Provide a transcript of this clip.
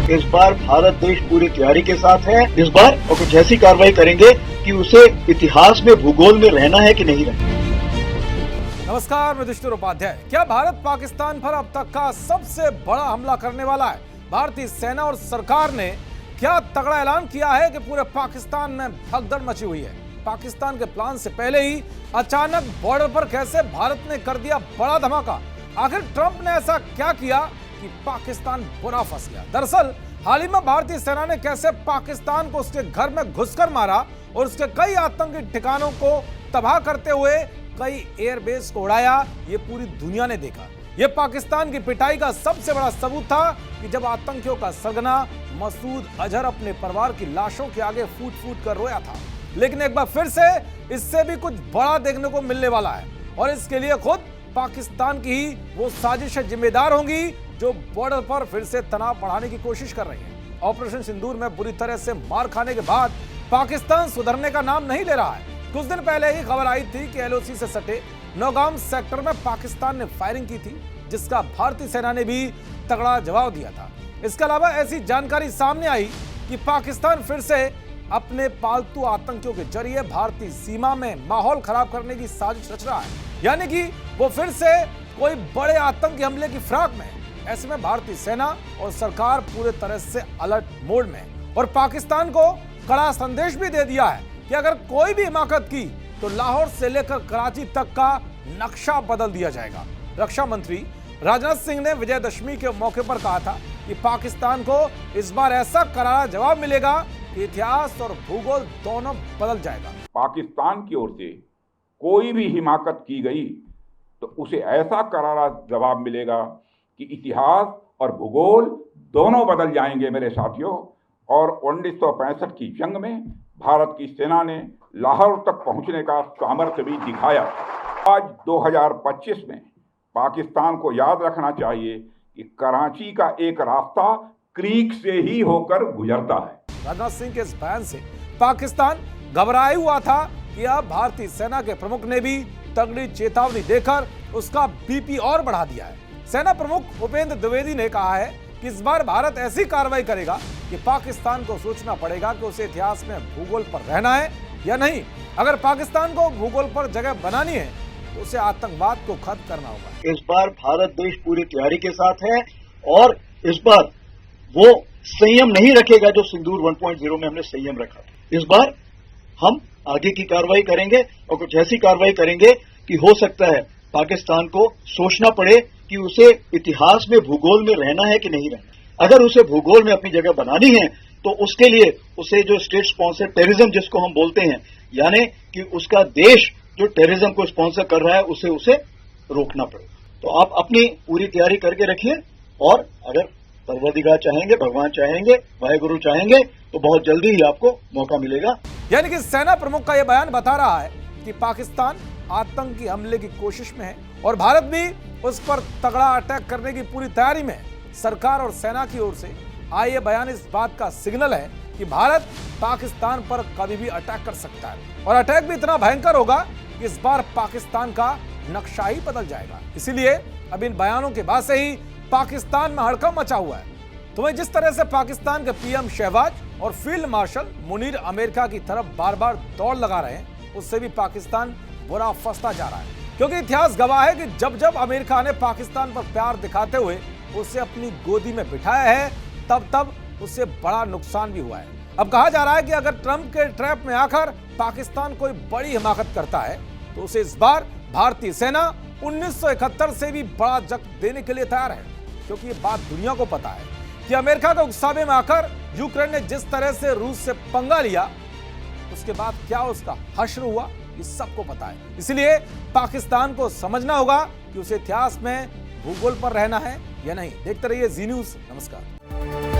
इस बार भारत देश पूरी तैयारी के साथ है। इस बार और कुछ ऐसी कार्रवाई करेंगे कि उसे इतिहास में भूगोल में रहना है कि नहीं रहना। नमस्कार, मैं युधिष्ठिर उपाध्याय। क्या भारत पाकिस्तान पर अब तक का सबसे बड़ा हमला करने वाला है? भारतीय सेना और सरकार ने क्या तगड़ा ऐलान किया है कि पूरे पाकिस्तान में भगदड़ मची हुई है। पाकिस्तान के प्लान से पहले ही अचानक बॉर्डर पर कैसे भारत ने कर दिया बड़ा धमाका। आखिर ट्रंप ने ऐसा क्या किया कि पाकिस्तान बुरा फंस गया? दरअसल हाल ही में भारतीय सेना ने कैसे पाकिस्तान को उसके घर में घुसकर मारा और उसके कई आतंकी ठिकानों को तबाह करते हुए कई एयरबेस को उड़ाया, ये पूरी दुनिया ने देखा। ये पाकिस्तान की पिटाई का सबसे बड़ा सबूत था कि जब आतंकियों का सरगना मसूद अजहर अपने परिवार की लाशों के आगे फूट फूट कर रोया था। लेकिन एक बार फिर से इससे भी कुछ बड़ा देखने को मिलने वाला है और इसके लिए खुद पाकिस्तान की ही वो साजिशें जिम्मेदार होंगी जो बॉर्डर पर फिर से तनाव बढ़ाने की कोशिश कर रही है। ऑपरेशन सिंदूर में बुरी तरह से मार खाने के बाद पाकिस्तान सुधरने का नाम नहीं ले रहा है। कुछ दिन पहले ही खबर आई थी कि एलओसी से सटे नौगाम सेक्टर में पाकिस्तान ने फायरिंग की थी, जिसका भारतीय सेना ने भी तगड़ा जवाब दिया था। इसके अलावा ऐसी जानकारी सामने आई कि पाकिस्तान फिर से अपने पालतू आतंकियों के जरिए भारतीय सीमा में माहौल खराब करने की साजिश रच रहा है, यानी कि वो फिर से कोई बड़े आतंकी हमले की फिराक में है। ऐसे में भारतीय सेना और सरकार पूरे तरह से अलर्ट मोड में है और पाकिस्तान को कड़ा संदेश भी दे दिया है कि अगर कोई भी हिमाकत की तो लाहौर से लेकर कराची तक का नक्शा बदल दिया जाएगा। रक्षा मंत्री राजनाथ सिंह ने विजयदशमी के मौके पर कहा था कि पाकिस्तान को इस बार ऐसा करारा जवाब मिलेगा कि इतिहास और भूगोल दोनों बदल जाएगा। पाकिस्तान की ओर से कोई भी हिमाकत की गई तो उसे ऐसा करारा जवाब मिलेगा कि इतिहास और भूगोल दोनों बदल जाएंगे मेरे साथियों। और 1965 की जंग में भारत की सेना ने लाहौर तक पहुंचने का सामर्थ्य भी दिखाया। आज 2025 में पाकिस्तान को याद रखना चाहिए कि कराची का एक रास्ता क्रीक से ही होकर गुजरता है। राजनाथ सिंह के इस बयान से पाकिस्तान घबराया हुआ था कि अब भारतीय सेना के प्रमुख ने भी तगड़ी चेतावनी देकर उसका बीपी और बढ़ा दिया है। सेना प्रमुख उपेंद्र द्विवेदी ने कहा है कि इस बार भारत ऐसी कार्रवाई करेगा कि पाकिस्तान को सोचना पड़ेगा कि उसे इतिहास में भूगोल पर रहना है या नहीं। अगर पाकिस्तान को भूगोल पर जगह बनानी है तो उसे आतंकवाद को खत्म करना होगा। इस बार भारत देश पूरी तैयारी के साथ है और इस बार वो संयम नहीं रखेगा जो सिंदूर 1.0 में हमने संयम रखा। इस बार हम आगे की कार्रवाई करेंगे और कुछ ऐसी कार्रवाई करेंगे कि हो सकता है पाकिस्तान को सोचना पड़े कि उसे इतिहास में भूगोल में रहना है कि नहीं रहना। अगर उसे भूगोल में अपनी जगह बनानी है तो उसके लिए उसे जो स्टेट स्पॉन्सर टेररिज्म जिसको हम बोलते हैं, यानी कि उसका देश जो टेररिज्म को स्पॉन्सर कर रहा है उसे रोकना पड़ेगा। तो आप अपनी पूरी तैयारी करके रखिए और अगर परवरदिगार चाहेंगे, भगवान चाहेंगे, वाहेगुरु चाहेंगे तो बहुत जल्दी ही आपको मौका मिलेगा। यानी कि सेना प्रमुख का यह बयान बता रहा है कि पाकिस्तान आतंकी हमले की कोशिश में है और भारत भी उस पर तगड़ा अटैक करने की पूरी तैयारी में है। सरकार और सेना की ओर से आए ये बयान इस बात का सिग्नल है कि भारत पाकिस्तान पर कभी भी अटैक कर सकता है और अटैक भी इतना भयंकर होगा कि इस बार पाकिस्तान का नक्शा ही बदल जाएगा। इसीलिए अब इन बयानों के बाद से ही पाकिस्तान में हड़कंप मचा हुआ है। तो जिस तरह से पाकिस्तान के पीएम शहबाज और फील्ड मार्शल मुनीर अमेरिका की तरफ बार बार दौड़ लगा रहे हैं, उससे भी पाकिस्तान बुरा फंसता जा रहा है। क्योंकि इतिहास गवाह है कि जब जब अमेरिका ने पाकिस्तान पर प्यार दिखाते हुए उसे अपनी गोदी में बिठाया है तब उससे बड़ा नुकसान भी हुआ है। अब कहा जा रहा है कि अगर ट्रंप के ट्रैप में आकर पाकिस्तान कोई बड़ी हिमाकत करता है तो उसे इस बार भारतीय सेना 1971 से भी बड़ा जख्म देने के लिए तैयार है। क्योंकि ये बात दुनिया को पता है कि अमेरिका के गुस्सावे में आकर यूक्रेन ने जिस तरह से रूस से पंगा लिया, उसके बाद क्या उसका हश्र हुआ ये सबको पता है। इसलिए पाकिस्तान को समझना होगा कि उसे इतिहास में भूगोल पर रहना है या नहीं। देखते रहिए जी न्यूज़। नमस्कार।